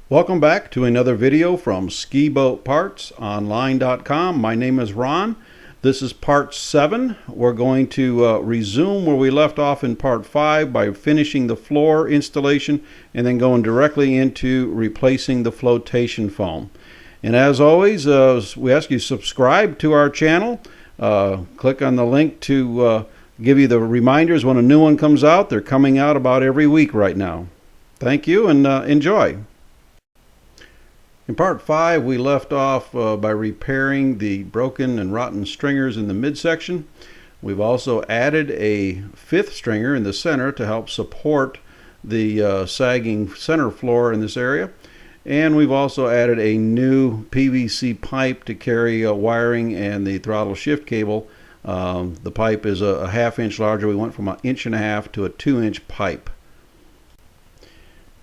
Welcome back to another video from skiboatpartsonline.com. My name is Ron. This is part 7. We're going to resume where we left off in part 5 by finishing the floor installation and then going directly into replacing the flotation foam. And as always, we ask you to subscribe to our channel. Click on the link to give you the reminders when a new one comes out. They're coming out about every week right now. Thank you and enjoy. In part 5, we left off by repairing the broken and rotten stringers in the midsection. We've also added a 5th stringer in the center to help support the sagging center floor in this area. And we've also added a new PVC pipe to carry wiring and the throttle shift cable. The pipe is a ½ inch larger. We went from an 1.5 inch to a 2-inch pipe.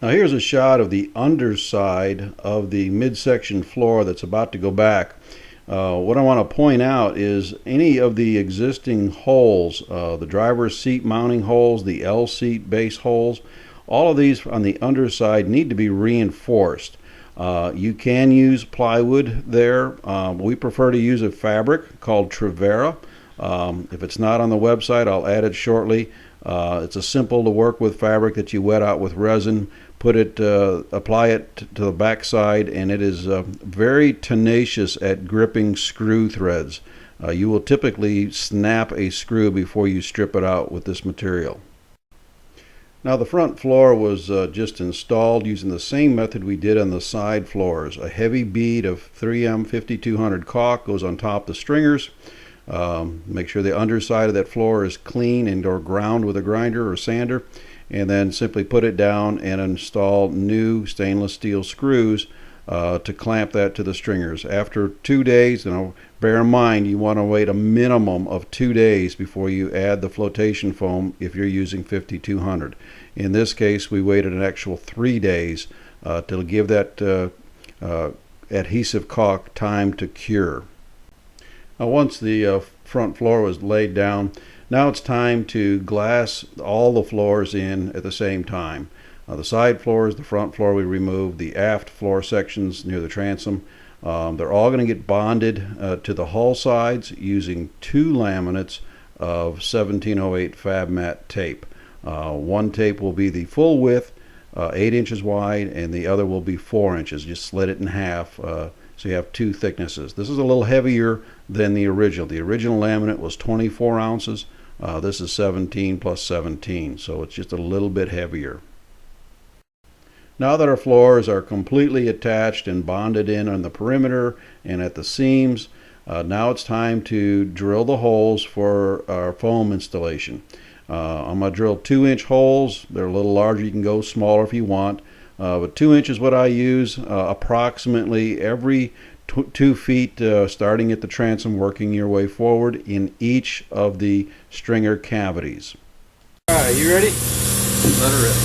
Now here's a shot of the underside of the midsection floor that's about to go back. What I want to point out is any of the existing holes, the driver's seat mounting holes, the L seat base holes, all of these on the underside need to be reinforced. You can use plywood there. We prefer to use a fabric called Trevera. If it's not on the website, I'll add it shortly. It's a simple to work with fabric that you wet out with resin. Apply it to the back side, and it is very tenacious at gripping screw threads. You will typically snap a screw before you strip it out with this material. Now the front floor was just installed using the same method we did on the side floors. A heavy bead of 3M 5200 caulk goes on top of the stringers. Make sure the underside of that floor is clean and or ground with a grinder or sander, and then simply put it down and install new stainless steel screws to clamp that to the stringers. After 2 days, bear in mind you want to wait a minimum of 2 days before you add the flotation foam if you're using 5200. In this case, we waited an actual 3 days to give that adhesive caulk time to cure. Now once the front floor was laid down, now it's time to glass all the floors in at the same time. The side floors, the front floor we removed, the aft floor sections near the transom, they're all going to get bonded to the hull sides using 2 laminates of 1708 Fab Matte tape. One tape will be the full width, 8 inches wide, and the other will be 4 inches. Just slit it in half. So you have 2 thicknesses. This is a little heavier than the original. The original laminate was 24 ounces. This is 17 plus 17, so it's just a little bit heavier. Now that our floors are completely attached and bonded in on the perimeter and at the seams, now it's time to drill the holes for our foam installation. I'm going to drill 2-inch holes. They're a little larger. You can go smaller if you want. But 2 inches is what I use, approximately every 2 feet starting at the transom, working your way forward in each of the stringer cavities. Alright, you ready? Let her rip.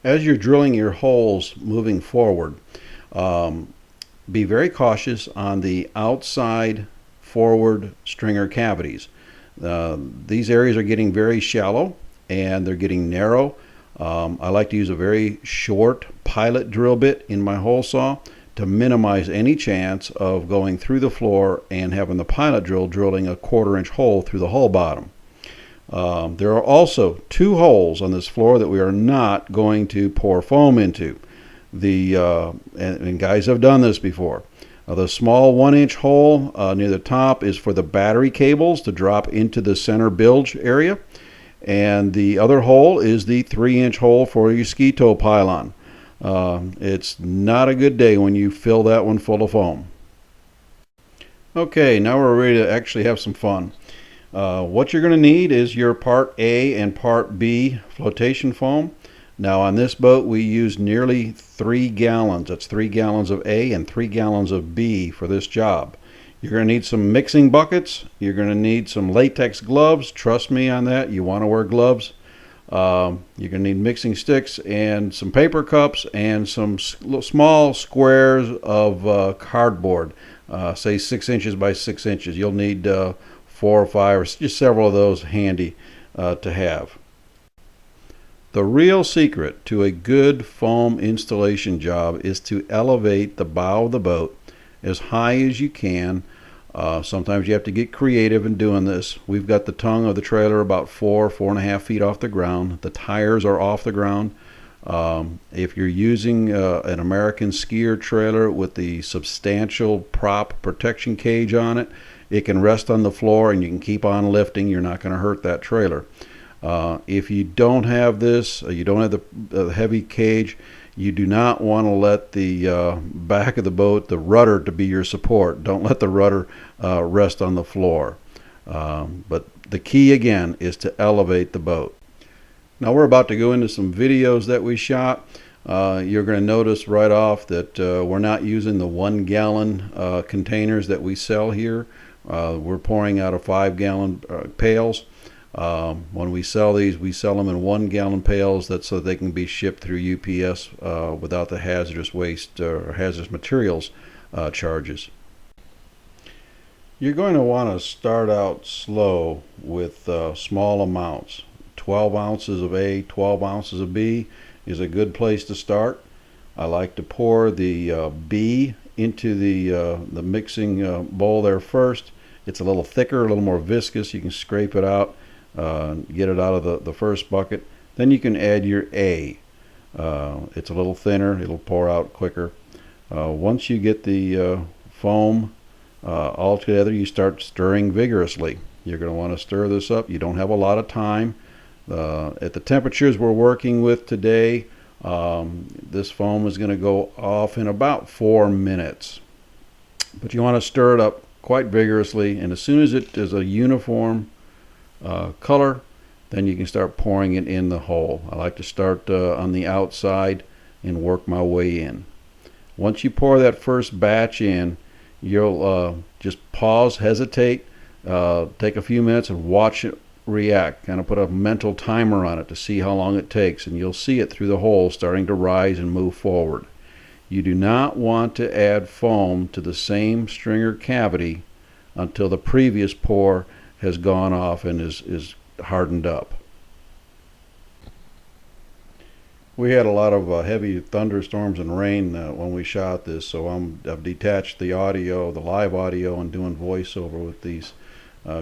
As you're drilling your holes moving forward, be very cautious on the outside forward stringer cavities. These areas are getting very shallow and they're getting narrow. I like to use a very short pilot drill bit in my hole saw to minimize any chance of going through the floor and having the pilot drill drilling a 1/4 inch hole through the hull bottom. There are also 2 holes on this floor that we are not going to pour foam into. And guys have done this before. The small 1-inch hole near the top is for the battery cables to drop into the center bilge area, and the other hole is the 3-inch hole for your ski tow pylon. It's not a good day when you fill that one full of foam. Okay, now we're ready to actually have some fun. What you're going to need is your part A and part B flotation foam. Now on this boat we use nearly 3 gallons. That's 3 gallons of A and 3 gallons of B for this job. You're going to need some mixing buckets. You're going to need some latex gloves. Trust me on that. You want to wear gloves. You're going to need mixing sticks and some paper cups and some small squares of cardboard. Say 6 inches by 6 inches. You'll need 4 or 5 or just several of those handy to have. The real secret to a good foam installation job is to elevate the bow of the boat as high as you can. Sometimes you have to get creative in doing this. We've got the tongue of the trailer about 4.5 feet off the ground. The tires are off the ground. If you're using an American skier trailer with the substantial prop protection cage on it, it can rest on the floor and you can keep on lifting. You're not going to hurt that trailer. If you don't have this, you don't have the heavy cage, you do not want to let the back of the boat, the rudder, to be your support. Don't let the rudder rest on the floor. But the key again is to elevate the boat. Now we're about to go into some videos that we shot. You're going to notice right off that we're not using the 1 gallon containers that we sell here. We're pouring out of 5 gallon pails. When we sell these, we sell them in 1 gallon pails. That's so they can be shipped through UPS without the hazardous waste or hazardous materials charges. You're going to want to start out slow with small amounts. 12 ounces of A, 12 ounces of B is a good place to start. I like to pour the B into the mixing bowl there first. It's a little thicker, a little more viscous. You can scrape it out, get it out of the first bucket. Then you can add your A. It's a little thinner. It'll pour out quicker. Once you get the foam all together, you start stirring vigorously. You're going to want to stir this up. You don't have a lot of time. At the temperatures we're working with today, this foam is going to go off in about 4 minutes. But you want to stir it up quite vigorously, and as soon as it is a uniform color, then you can start pouring it in the hole. I like to start on the outside and work my way in. Once you pour that first batch in, you'll just pause, hesitate, take a few minutes and watch it react. Kind of put a mental timer on it to see how long it takes, and you'll see it through the hole starting to rise and move forward. You do not want to add foam to the same stringer cavity until the previous pour has gone off and is hardened up. We had a lot of heavy thunderstorms and rain when we shot this, so I've detached the audio, the live audio, and doing voiceover with these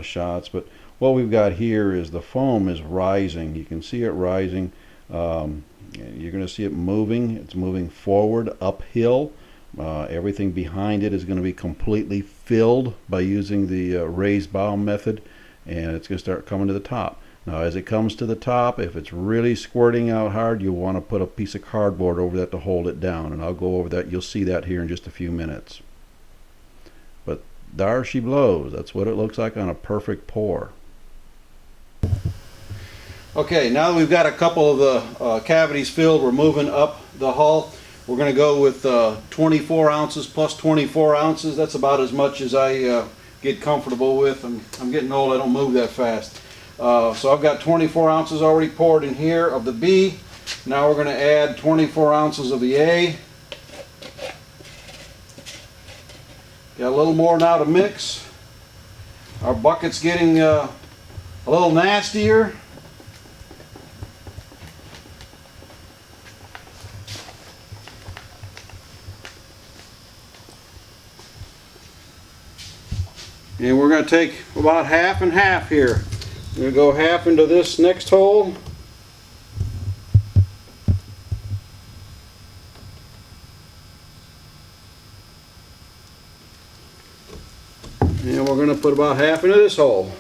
shots. But what we've got here is the foam is rising. You can see it rising. You're going to see it moving. It's moving forward uphill. Everything behind it is going to be completely filled by using the raised bow method, and it's going to start coming to the top. Now as it comes to the top, if it's really squirting out hard, you'll want to put a piece of cardboard over that to hold it down, and I'll go over that. You'll see that here in just a few minutes. But there she blows. That's what it looks like on a perfect pour. Okay, now that we've got a couple of the cavities filled, we're moving up the hull. We're going to go with 24 ounces plus 24 ounces. That's about as much as I get comfortable with. I'm getting old, I don't move that fast. So I've got 24 ounces already poured in here of the B. Now we're going to add 24 ounces of the A. Got a little more now to mix. Our bucket's getting a little nastier. And we're going to take about half and half here. We're going to go half into this next hole. And we're going to put about half into this hole.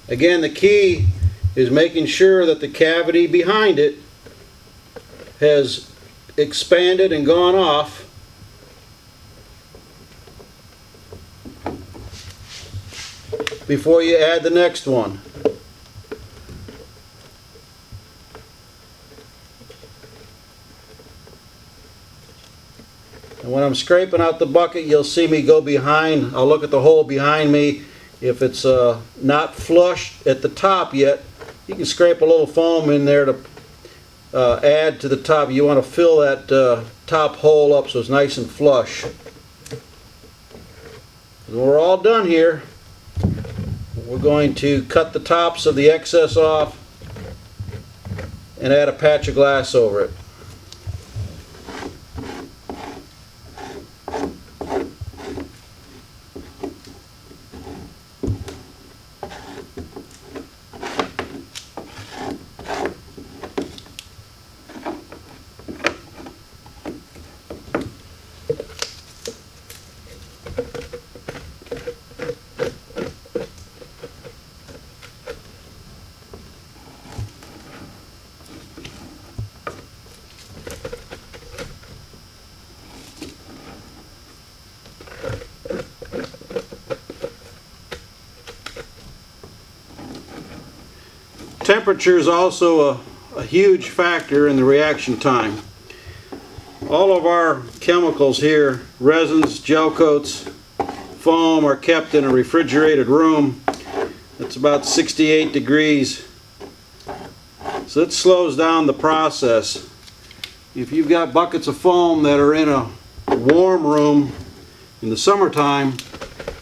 Again, the key is making sure that the cavity behind it has expanded and gone off before you add the next one. And when I'm scraping out the bucket, you'll see me go behind. I'll look at the hole behind me. If it's not flush at the top yet, you can scrape a little foam in there to add to the top. You want to fill that top hole up so it's nice and flush. When we're all done here, we're going to cut the tops of the excess off and add a patch of glass over it. Temperature is also a huge factor in the reaction time. All of our chemicals here, resins, gel coats, foam, are kept in a refrigerated room. It's about 68 degrees. So it slows down the process. If you've got buckets of foam that are in a warm room in the summertime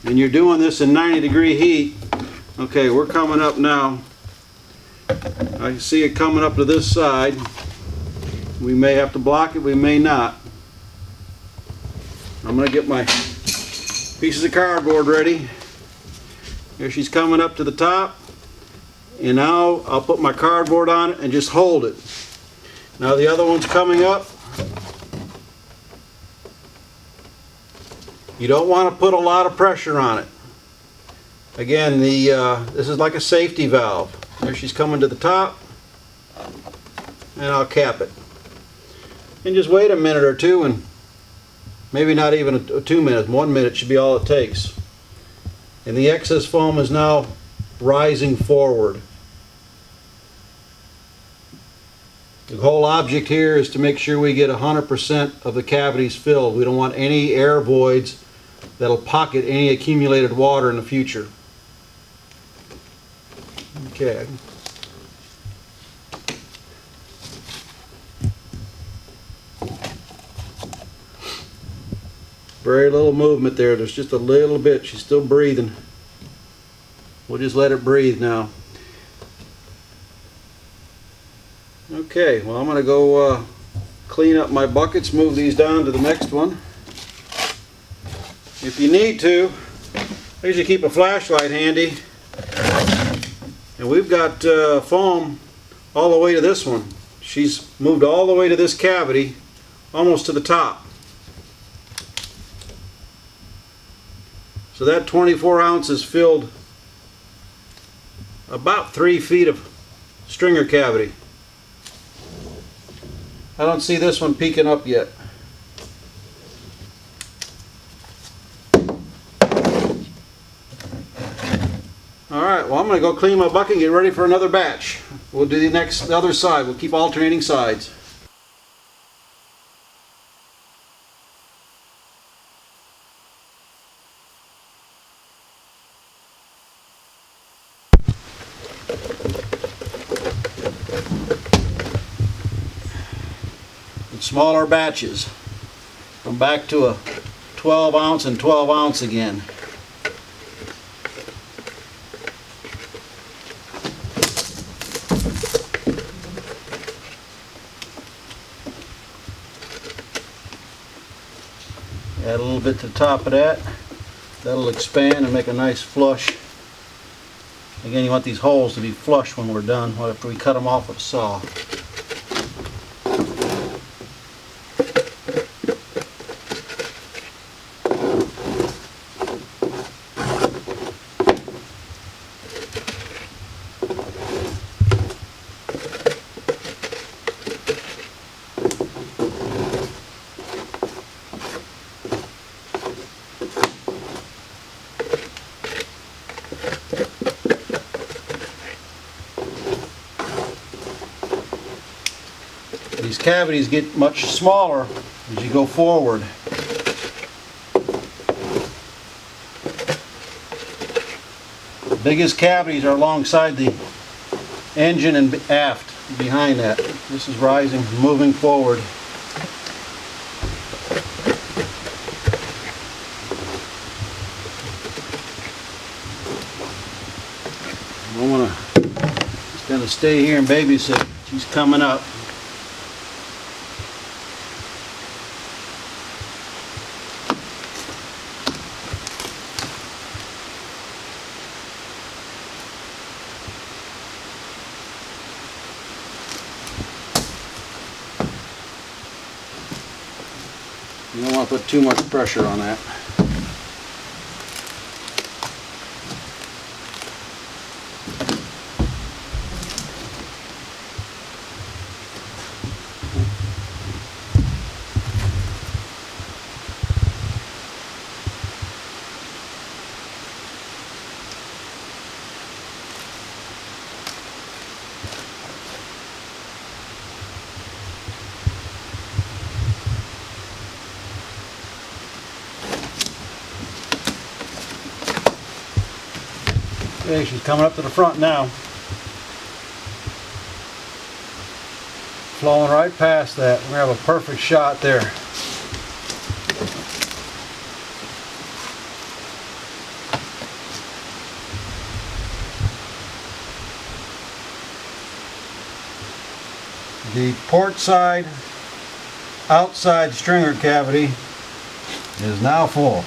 and you're doing this in 90-degree heat, okay, we're coming up now. I see it coming up to this side. We may have to block it, we may not. I'm going to get my pieces of cardboard ready. Here she's coming up to the top. And now I'll put my cardboard on it and just hold it. Now the other one's coming up. You don't want to put a lot of pressure on it. Again, this is like a safety valve. There she's coming to the top, and I'll cap it. And just wait a minute or two, and maybe not even 2 minutes, 1 minute should be all it takes. And the excess foam is now rising forward. The whole object here is to make sure we get 100% of the cavities filled. We don't want any air voids that'll pocket any accumulated water in the future. Okay. Very little movement there. There's just a little bit. She's still breathing. We'll just let it breathe now. Okay, well, I'm going to go clean up my buckets, move these down to the next one. If you need to, I usually keep a flashlight handy. And we've got foam all the way to this one. She's moved all the way to this cavity, almost to the top. So that 24 ounces filled about 3 feet of stringer cavity. I don't see this one peeking up yet. Alright, well, I'm going to go clean my bucket and get ready for another batch. We'll do the other side. We'll keep alternating sides. In smaller batches. I'm back to a 12 ounce and 12 ounce again. Add a little bit to the top of that. That'll expand and make a nice flush. Again, you want these holes to be flush when we're done, after we cut them off with a saw. cavities get much smaller as you go forward. The biggest cavities are alongside the engine and aft behind that. This is rising, moving forward. I want to just kind of stay here and babysit. She's coming up. You don't want to put too much pressure on that. Okay, she's coming up to the front now. Flowing right past that. We're going to have a perfect shot there. The port side outside stringer cavity is now full.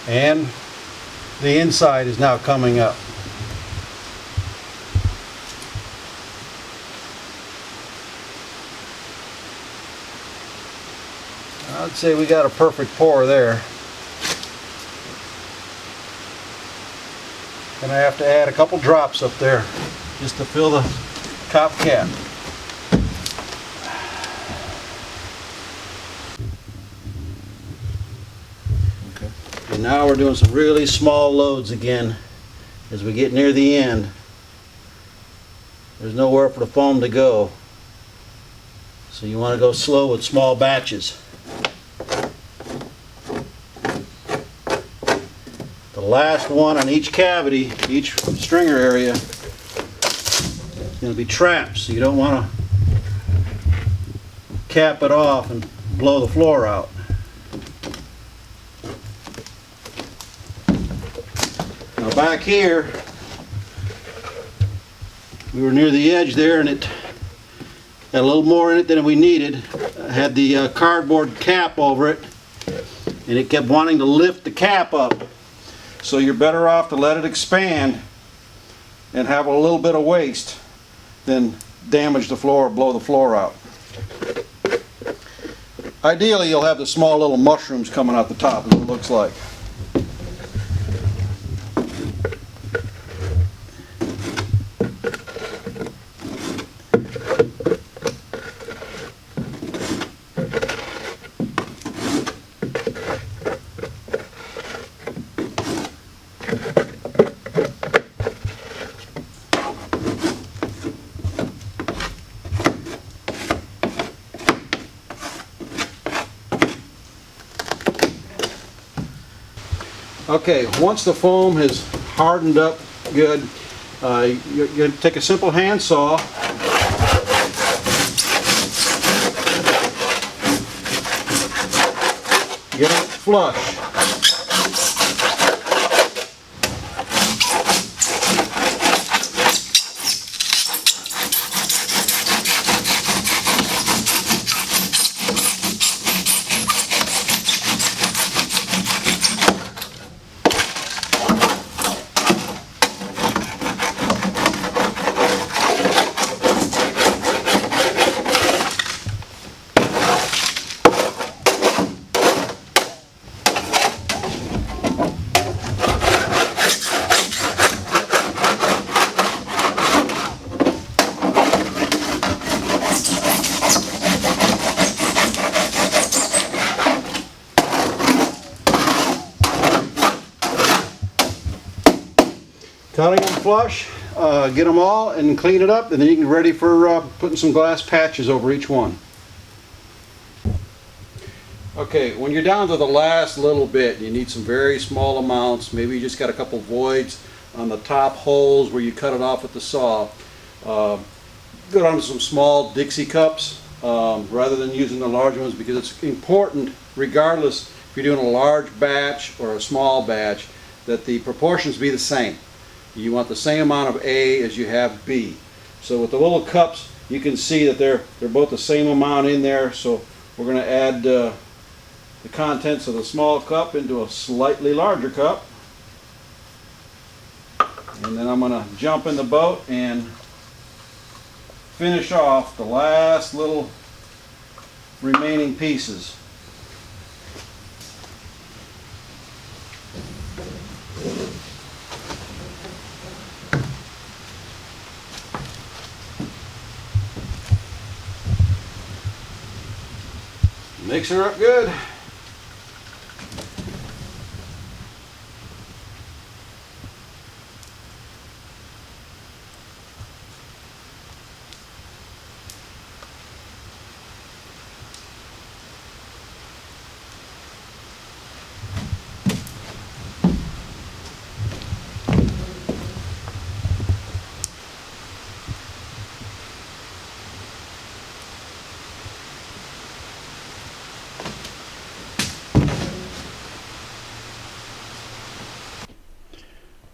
And the inside is now coming up. I'd say we got a perfect pour there. Gonna have to add a couple drops up there just to fill the top cap. And now we're doing some really small loads again as we get near the end. There's nowhere for the foam to go, so you want to go slow with small batches. The last one on each cavity, each stringer area, is going to be trapped, so you don't want to cap it off and blow the floor out. Now back here, we were near the edge there, and it had a little more in it than we needed. I had the cardboard cap over it, and it kept wanting to lift the cap up. So you're better off to let it expand and have a little bit of waste than damage the floor or blow the floor out. Ideally, you'll have the small little mushrooms coming out the top, as it looks like. Okay, once the foam has hardened up good, you're going to take a simple hand saw, get it flush. Cutting them flush, get them all and clean it up, and then you can be ready for putting some glass patches over each one. Okay, when you're down to the last little bit, you need some very small amounts. Maybe you just got a couple voids on the top holes where you cut it off with the saw. Go down to some small Dixie cups rather than using the large ones, because it's important, regardless if you're doing a large batch or a small batch, that the proportions be the same. You want the same amount of A as you have B. So with the little cups, you can see that they're both the same amount in there. So we're going to add the contents of the small cup into a slightly larger cup. And then I'm going to jump in the boat and finish off the last little remaining pieces. Mix her up good.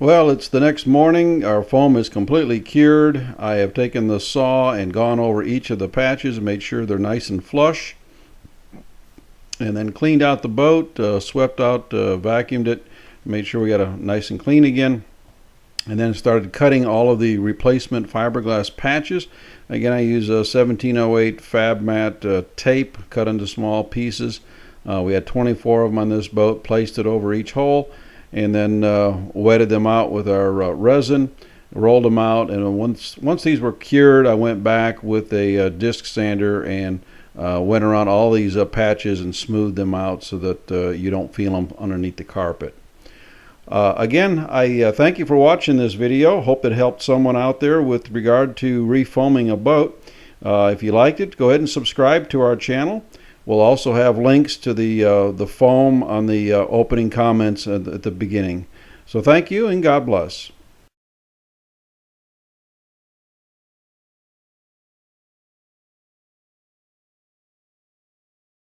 Well, it's the next morning. Our foam is completely cured. I have taken the saw and gone over each of the patches and made sure they're nice and flush. And then cleaned out the boat, swept out, vacuumed it, made sure we got it nice and clean again. And then started cutting all of the replacement fiberglass patches. Again, I use a 1708 Fab Mat tape cut into small pieces. We had 24 of them on this boat, placed it over each hole, and then wetted them out with our resin, rolled them out, and once these were cured, I went back with a disc sander and went around all these patches and smoothed them out so that you don't feel them underneath the carpet. Again, I thank you for watching this video. Hope it helped someone out there with regard to refoaming a boat. If you liked it, go ahead and subscribe to our channel. We'll also have links to the foam on the opening comments at the beginning. So thank you and God bless.